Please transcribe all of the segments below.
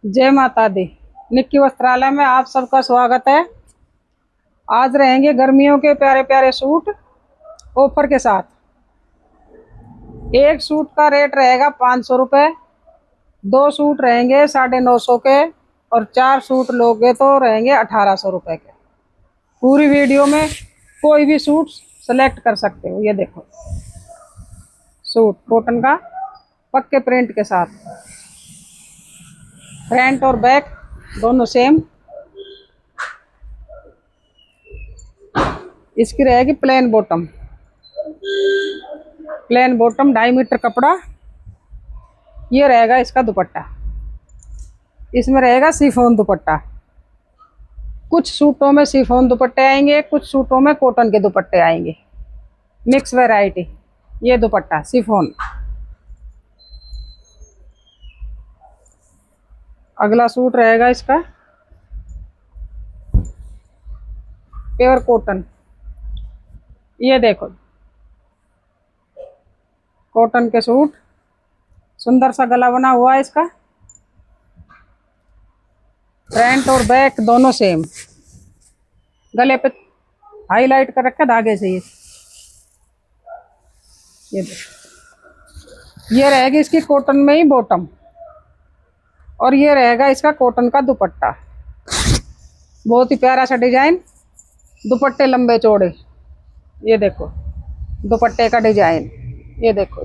जय माता दी। निक्की वस्त्रालय में आप सबका स्वागत है। आज रहेंगे गर्मियों के प्यारे प्यारे सूट ऑफर के साथ। एक सूट का रेट रहेगा 500 रुपये, 2 सूट रहेंगे 950 के और 4 सूट लोगे तो रहेंगे 1800 रुपये के। पूरी वीडियो में कोई भी सूट सेलेक्ट कर सकते हो। ये देखो सूट कॉटन का पक्के प्रिंट के साथ, फ्रंट और बैक दोनों सेम। इसकी रहेगी प्लेन बॉटम, 2.5 मीटर कपड़ा। ये रहेगा इसका दुपट्टा, इसमें रहेगा शिफॉन दुपट्टा। कुछ सूटों में शिफॉन दुपट्टे आएंगे, कुछ सूटों में कॉटन के दुपट्टे आएंगे, मिक्स वैरायटी। ये दुपट्टा शिफॉन। अगला सूट रहेगा इसका प्योर कॉटन। ये देखो कॉटन के सूट, सुंदर सा गला बना हुआ है इसका। फ्रंट और बैक दोनों सेम। गले पे हाईलाइट कर रखा धागे से। ये देखो, ये रहेगी इसकी कॉटन में ही बॉटम और ये रहेगा इसका कॉटन का दुपट्टा। बहुत ही प्यारा सा डिजाइन, दुपट्टे लंबे चौड़े। ये देखो दुपट्टे का डिजाइन, ये देखो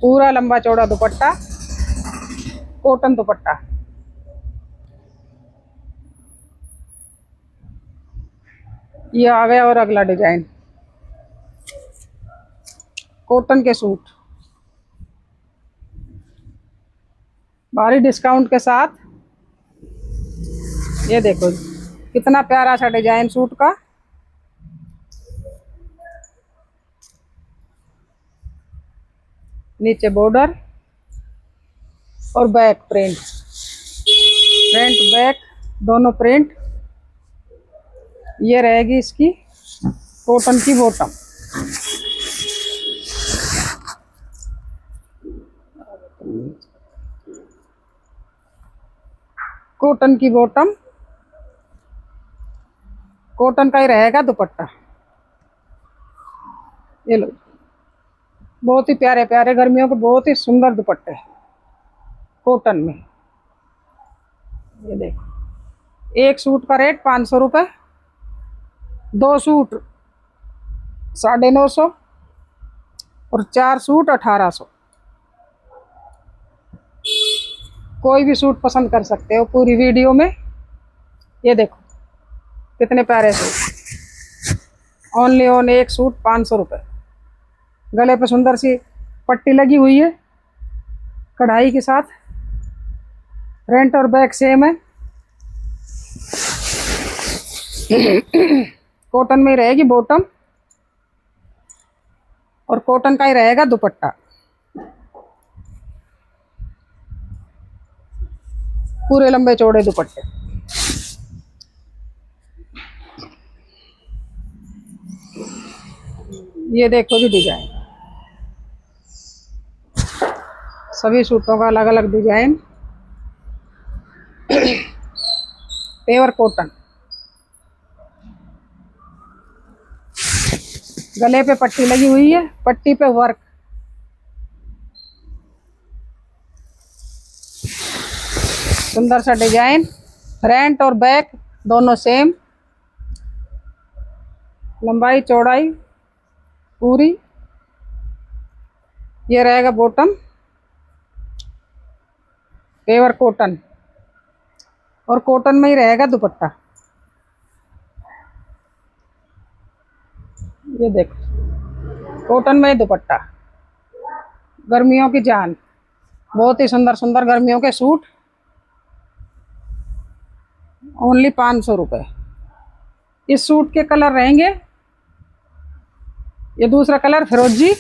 पूरा लंबा चौड़ा दुपट्टा, कॉटन दुपट्टा। ये आ गया और अगला डिजाइन, कॉटन के सूट भारी डिस्काउंट के साथ। ये देखो कितना प्यारा सा डिजाइन सूट का। नीचे बॉर्डर और बैक प्रिंट, फ्रंट बैक दोनों प्रिंट। ये रहेगी इसकी कॉटन की बॉटम। कॉटन की बॉटम, कॉटन का ही रहेगा दुपट्टा। ये लो, बहुत ही प्यारे प्यारे गर्मियों के बहुत ही सुंदर दुपट्टे कॉटन में। ये देखो एक सूट का रेट 500 रुपये, 2 सूट 950 और 4 सूट 1800। कोई भी सूट पसंद कर सकते हो पूरी वीडियो में। ये देखो कितने प्यारे सूट, ओनली ऑन एक सूट 500 रुपये। गले पे सुंदर सी पट्टी लगी हुई है कढ़ाई के साथ। फ्रंट और बैक सेम है। कॉटन में ही रहेगी बॉटम और कॉटन का ही रहेगा दुपट्टा। पूरे लंबे चौड़े दुपट्टे। ये देखो जी डिजाइन, सभी सूटों का अलग अलग डिजाइन। पेवर कॉटन, गले पे पट्टी लगी हुई है, पट्टी पे वर्क। सुंदर सा डिजाइन, फ्रंट और बैक दोनों सेम। लंबाई चौड़ाई पूरी। ये रहेगा बॉटम, पेवर कॉटन और कॉटन में ही रहेगा दुपट्टा। ये देखो कॉटन में ही दुपट्टा। गर्मियों की जान, बहुत ही सुंदर सुंदर गर्मियों के सूट, ओनली 500 रुपये। इस सूट के कलर रहेंगे, ये दूसरा कलर फिरोजी,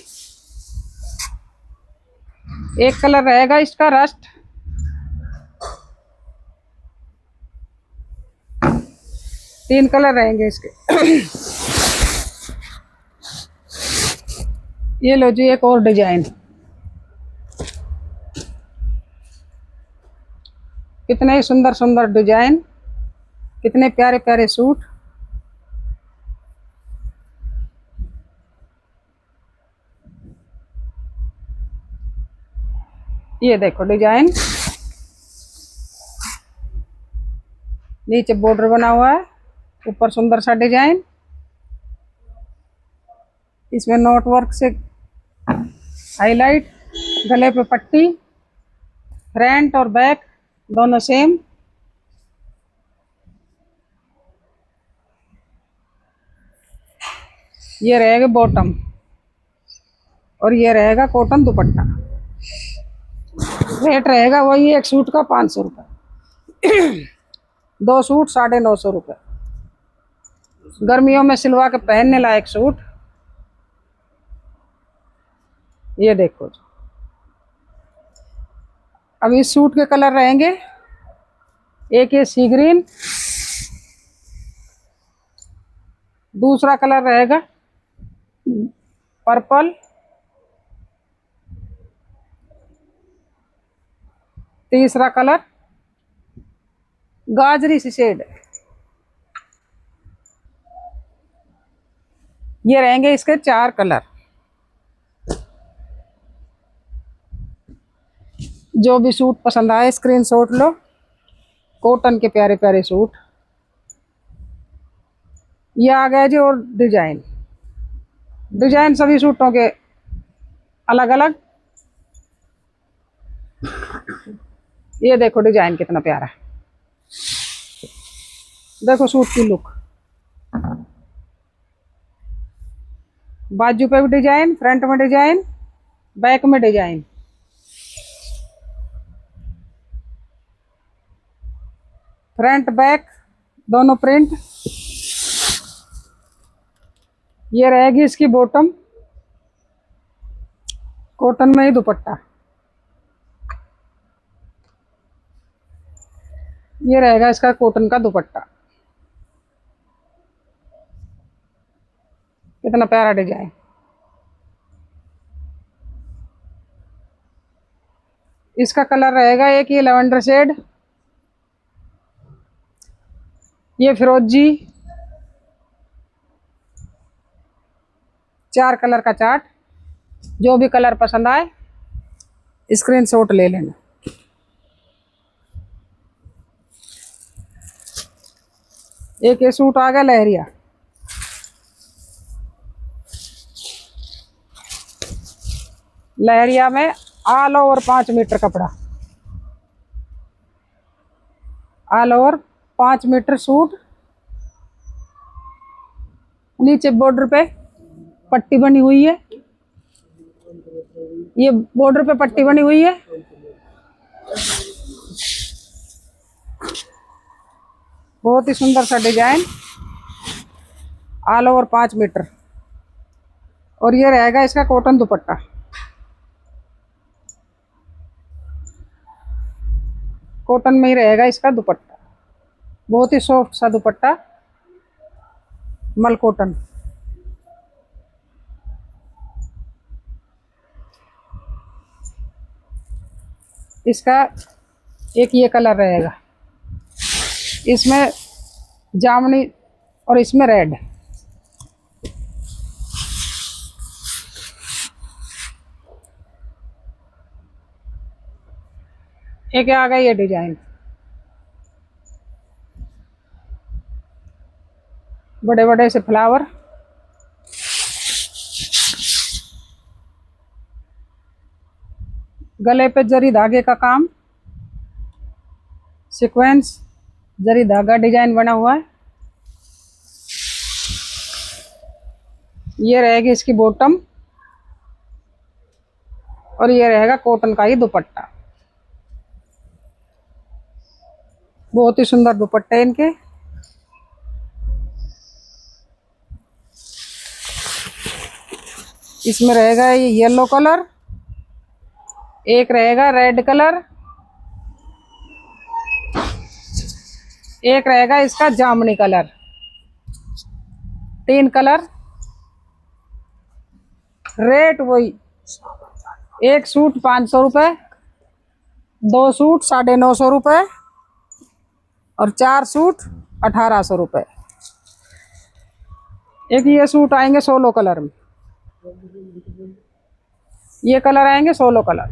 एक कलर रहेगा इसका रस्ट, तीन कलर रहेंगे इसके। ये लो जी एक और डिजाइन, कितने ही सुंदर सुंदर डिजाइन, कितने प्यारे प्यारे सूट। ये देखो डिजाइन, नीचे बॉर्डर बना हुआ है, ऊपर सुंदर सा डिजाइन, इसमें नोट वर्क से हाईलाइट, गले पे पट्टी, फ्रंट और बैक दोनों सेम। ये रहेगा बॉटम और ये रहेगा कॉटन दुपट्टा। रेट रहेगा वही एक सूट का 500 रुपये। 2 सूट 950 रुपये। गर्मियों में सिलवा के पहनने लायक सूट। ये देखो, अब इस सूट के कलर रहेंगे, एक ये सी ग्रीन, दूसरा कलर रहेगा पर्पल, तीसरा कलर गाजरी सी शेड। ये रहेंगे इसके 4 कलर। जो भी सूट पसंद आए स्क्रीनशॉट लो। कॉटन के प्यारे प्यारे सूट। ये आ गया जी, और डिजाइन, डिजाइन सभी सूटों के अलग अलग। ये देखो डिजाइन कितना प्यारा है, देखो सूट की लुक। बाजू पे भी डिजाइन, फ्रंट में डिजाइन, बैक में डिजाइन। फ्रंट बैक दोनों प्रिंट। ये रहेगी इसकी बॉटम, कॉटन में ही दुपट्टा। ये रहेगा इसका कॉटन का दुपट्टा। कितना प्यारा डिजाइन। इसका कलर रहेगा एक ये लेवेंडर शेड, ये फिरोजी। 4 कलर का चार्ट। जो भी कलर पसंद आए स्क्रीनशॉट ले लेना। एक ये सूट आ गया लहरिया, लहरिया में ऑल ओवर 5 मीटर कपड़ा, ऑल ओवर 5 मीटर सूट। नीचे बॉर्डर पे पट्टी बनी हुई है, ये बॉर्डर पे पट्टी बनी हुई है। बहुत ही सुंदर सा डिजाइन, ऑल ओवर 5 मीटर। और ये रहेगा इसका कॉटन दुपट्टा। कॉटन में ही रहेगा इसका दुपट्टा, बहुत ही सॉफ्ट सा दुपट्टा, मल कॉटन। इसका एक ये कलर रहेगा, इसमें जामुनी और इसमें रेड। एक आ गया ये डिजाइन, बड़े बड़े से फ्लावर। गले पे जरी धागे का काम, सीक्वेंस जरी धागा डिजाइन बना हुआ है। ये रहेगी इसकी बॉटम और ये रहेगा कॉटन का ही दुपट्टा। बहुत ही सुंदर दुपट्टे इनके। इसमें रहेगा ये येलो कलर, एक रहेगा रेड कलर, एक रहेगा इसका जामुनी कलर। 3 कलर। रेट वही, एक सूट 500 रुपये, 2 सूट 950 रुपये, और 4 सूट 1800 रुपये। एक ये सूट आएंगे 16 कलर में, ये कलर आएंगे 16 colour,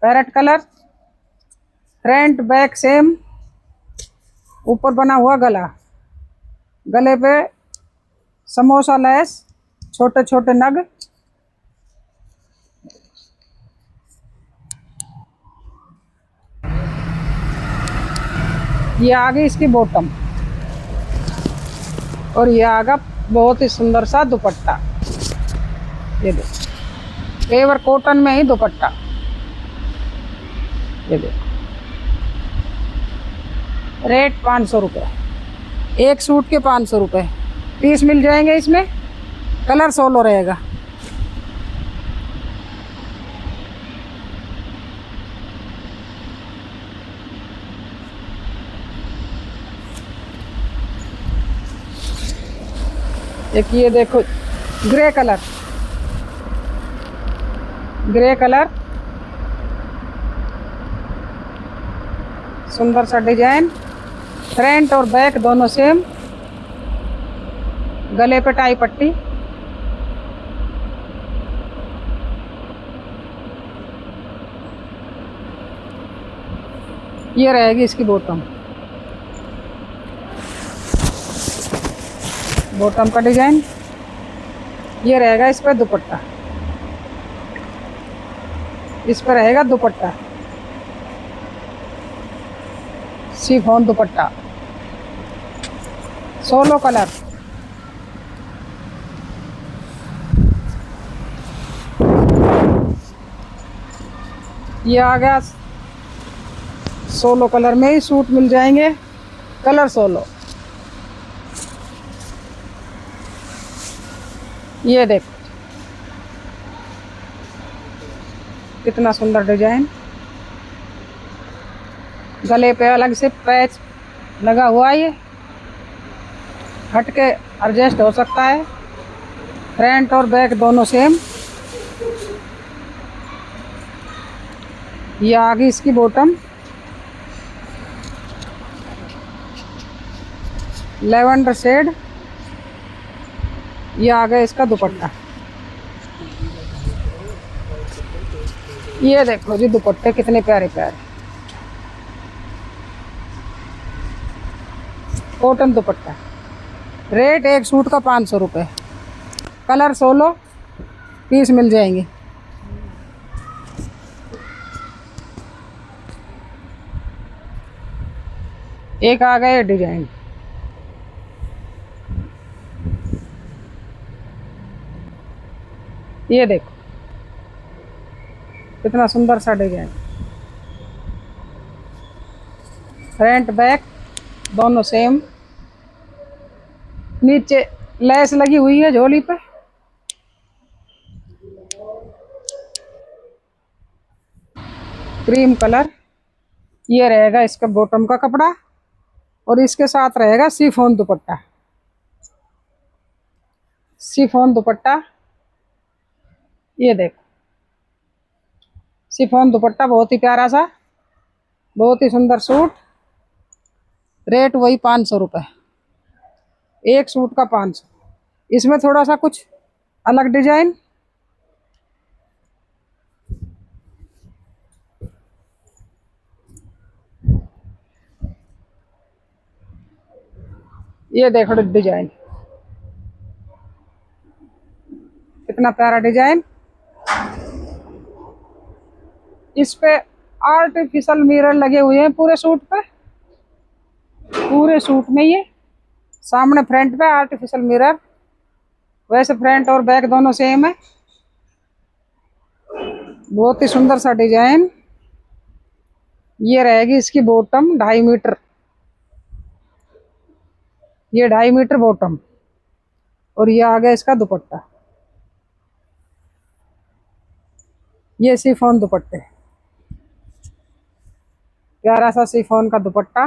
parrot colour, front back same, ऊपर बना हुआ गला, गले पे समोसा लेस, छोटे छोटे नग, ये आगे इसकी बॉटम, और ये आगा बहुत ही सुंदर सा दुपट्टा। ये देखो पेवर कॉटन में ही दुपट्टा, ये देखो रेट 500 रुपये, एक सूट के 500 रुपये, पीस मिल जाएंगे इसमें, कलर 16 रहेगा। एक ये देखो ग्रे कलर, ग्रे कलर, सुंदर सा डिजाइन, फ्रंट और बैक दोनों सेम, गले पे टाई पट्टी, ये रहेगी इसकी बॉटम, बॉटम का डिजाइन, ये रहेगा इस पर दुपट्टा, इस पर रहेगा दुपट्टा, शिफॉन दुपट्टा, 16 कलर, ये आ गया 16 कलर में ही सूट मिल जाएंगे, कलर 16। ये देखो कितना सुंदर डिजाइन, गले पे अलग से पैच लगा हुआ, ये हट के एडजस्ट हो सकता है, फ्रंट और बैक दोनों सेम, ये आगे इसकी बॉटम, लेवेंडर शेड, ये आ गया इसका दुपट्टा। ये देखो जी दुपट्टे कितने प्यारे प्यारे, कॉटन दुपट्टा, रेट एक सूट का 500 रुपये, कलर 16, पीस मिल जाएंगे। एक आ गया डिजाइन, ये देखो कितना सुंदर सा डिजाइन, फ्रंट बैक दोनों सेम, नीचे लेस लगी हुई है झोली पे, क्रीम कलर, ये रहेगा इसका बॉटम का कपड़ा, और इसके साथ रहेगा शिफॉन दुपट्टा, शिफॉन दुपट्टा, ये देखो शिफॉन दुपट्टा, बहुत ही प्यारा सा, बहुत ही सुंदर सूट, रेट वही 500 रुपये, एक सूट का 500। इसमें थोड़ा सा कुछ अलग डिजाइन, ये देखो डिजाइन कितना प्यारा डिजाइन, इस पे आर्टिफिशियल मिरर लगे हुए हैं पूरे सूट पे, पूरे सूट में ये सामने फ्रंट पे आर्टिफिशियल मिरर, वैसे फ्रंट और बैक दोनों सेम है, बहुत ही सुंदर सा डिजाइन। ये रहेगी इसकी बॉटम 2.5 मीटर, ये 2.5 मीटर बॉटम, और ये आ गया इसका दुपट्टा, ये शिफॉन दुपट्टे, प्यारा सा शिफॉन का दुपट्टा,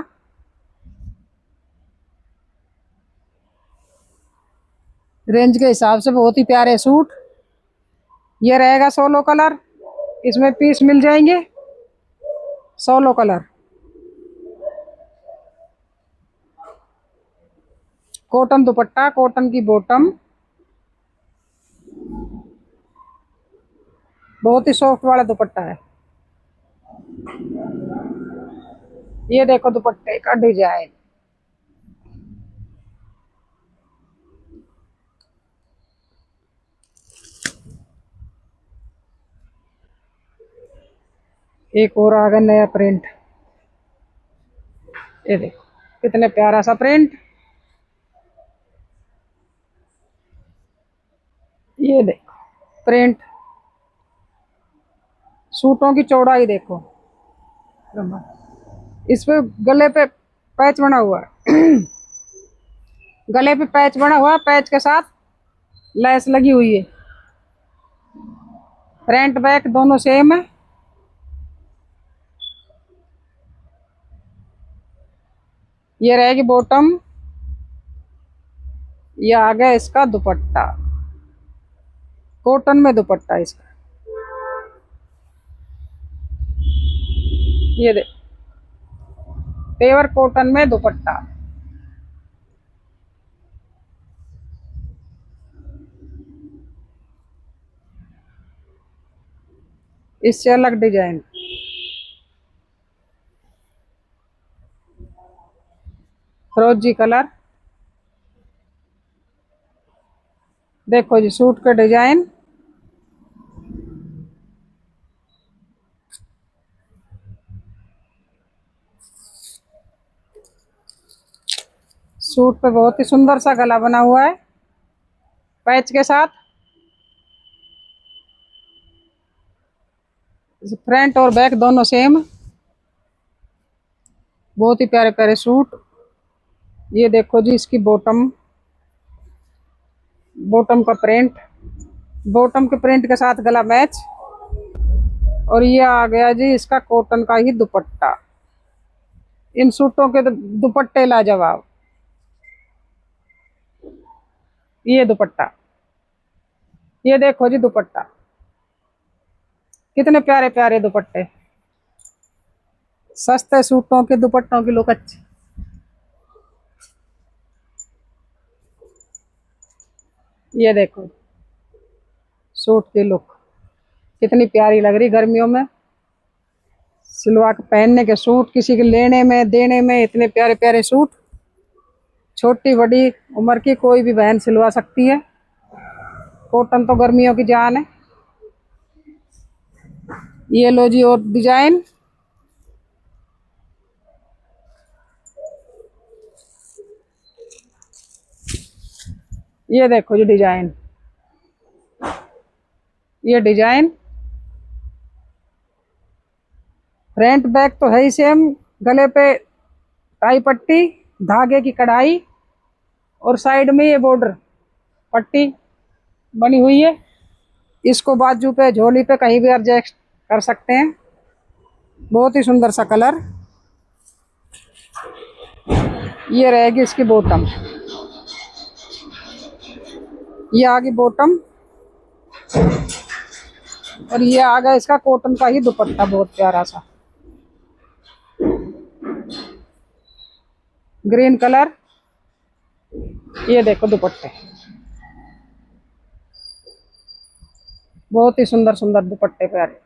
रेंज के हिसाब से बहुत ही प्यारे सूट। ये रहेगा 16 कलर, इसमें पीस मिल जाएंगे 16 कलर, कॉटन दुपट्टा, कॉटन की बॉटम, बहुत ही सॉफ्ट वाला दुपट्टा है। ये देखो दुपट्टे का डिजाइन, एक और आ गया नया प्रिंट। ये देखो कितने प्यारा सा प्रिंट। ये देखो प्रिंट, सूटों की चौड़ाई देखो, इस पे गले पे पैच बना हुआ है। गले पे पैच बना हुआ है, पैच के साथ लेस लगी हुई है। फ्रंट बैक दोनों सेम है। ये रहेगी बॉटम, ये आ गया इसका दुपट्टा, कॉटन में दुपट्टा इसका। ये देख पेवर कॉटन में दुपट्टा। इससे अलग डिजाइन, फिरोजी कलर। देखो जी सूट का डिजाइन, सूट पे बहुत ही सुंदर सा गला बना हुआ है पैच के साथ। फ्रंट और बैक दोनों सेम, बहुत ही प्यारे प्यारे सूट। ये देखो जी इसकी बॉटम, बॉटम का प्रिंट, बॉटम के प्रिंट के साथ गला मैच। और ये आ गया जी इसका कॉटन का ही दुपट्टा। इन सूटों के दुपट्टे लाजवाब। ये दुपट्टा, ये देखो जी दुपट्टा, कितने प्यारे प्यारे दुपट्टे। सस्ते सूटों के दुपट्टों की लुक अच्छी। ये देखो सूट की लुक कितनी प्यारी लग रही गर्मियों में। सिलवा के पहनने के सूट, किसी के लेने में देने में, इतने प्यारे प्यारे सूट। छोटी बड़ी उम्र की कोई भी बहन सिलवा सकती है। कॉटन तो गर्मियों की जान है। ये लो जी और डिजाइन, ये देखो जी डिजाइन, ये डिजाइन। फ्रंट बैक तो है ही सेम, गले पे टाई पट्टी, धागे की कढ़ाई और साइड में ये बॉर्डर पट्टी बनी हुई है। इसको बाजू पे, झोली पे कहीं भी एडजस्ट कर सकते हैं। बहुत ही सुंदर सा कलर। ये रहेगी इसकी बॉटम, ये आ गई बॉटम। और ये आ गया इसका कॉटन का ही दुपट्टा, बहुत प्यारा सा ग्रीन कलर। ये देखो दुपट्टे, बहुत ही सुंदर सुंदर दुपट्टे प्यारे।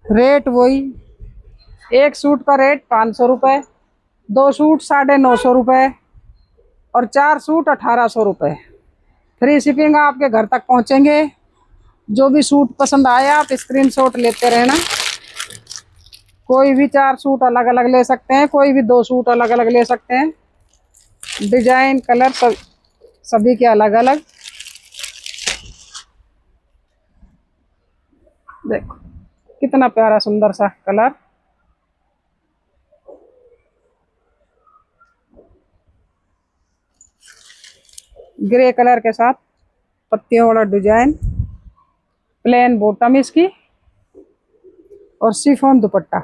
रेट वही, एक सूट का रेट 500 रुपये, 2 सूट 950 रुपये और 4 सूट 1800 रुपये। फ्री शिपिंग आपके घर तक पहुंचेंगे। जो भी सूट पसंद आया आप स्क्रीनशॉट लेते रहना। कोई भी 4 सूट अलग अलग ले सकते हैं, कोई भी 2 सूट अलग अलग ले सकते हैं। डिजाइन कलर सभी के अलग अलग। देखो कितना प्यारा सुंदर सा कलर। ग्रे कलर के साथ पत्तियों वाला डिजाइन, प्लेन बॉटम इसकी और शिफॉन दुपट्टा।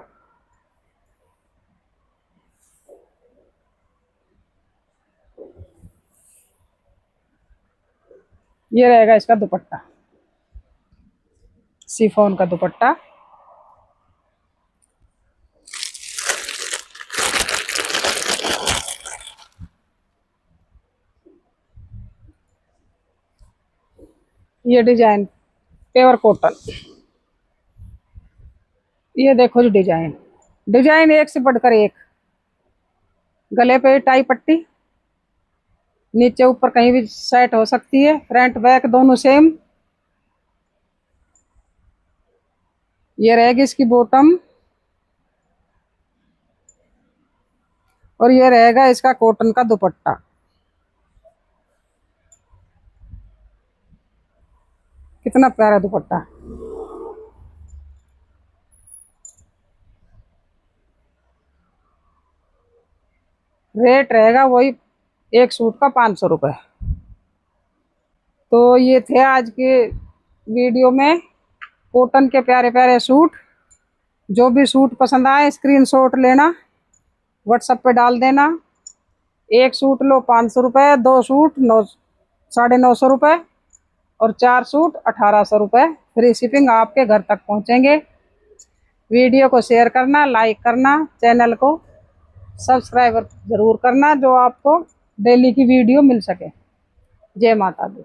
ये रहेगा इसका दुपट्टा, शिफॉन का दुपट्टा। ये डिजाइन प्योर कॉटन, ये देखो जो डिजाइन, डिजाइन एक से बढ़कर एक। गले पे टाई पट्टी, नीचे ऊपर कहीं भी सेट हो सकती है, फ्रंट बैक दोनों सेम। ये रहेगी इसकी बॉटम, और ये रहेगा इसका कॉटन का दुपट्टा। कितना प्यारा दुपट्टा। रेट रहेगा वही एक सूट का 500 रुपये। तो ये थे आज के वीडियो में कॉटन के प्यारे प्यारे सूट। जो भी सूट पसंद आए स्क्रीनशॉट लेना, व्हाट्सएप पे डाल देना। एक सूट लो 500 रुपये, 2 सूट 950 रुपये, और 4 सूट 1800 रुपये। फ्री शिपिंग आपके घर तक पहुंचेंगे। वीडियो को शेयर करना, लाइक करना, चैनल को सब्सक्राइब जरूर करना, जो आपको डेली की वीडियो मिल सके। जय माता दी।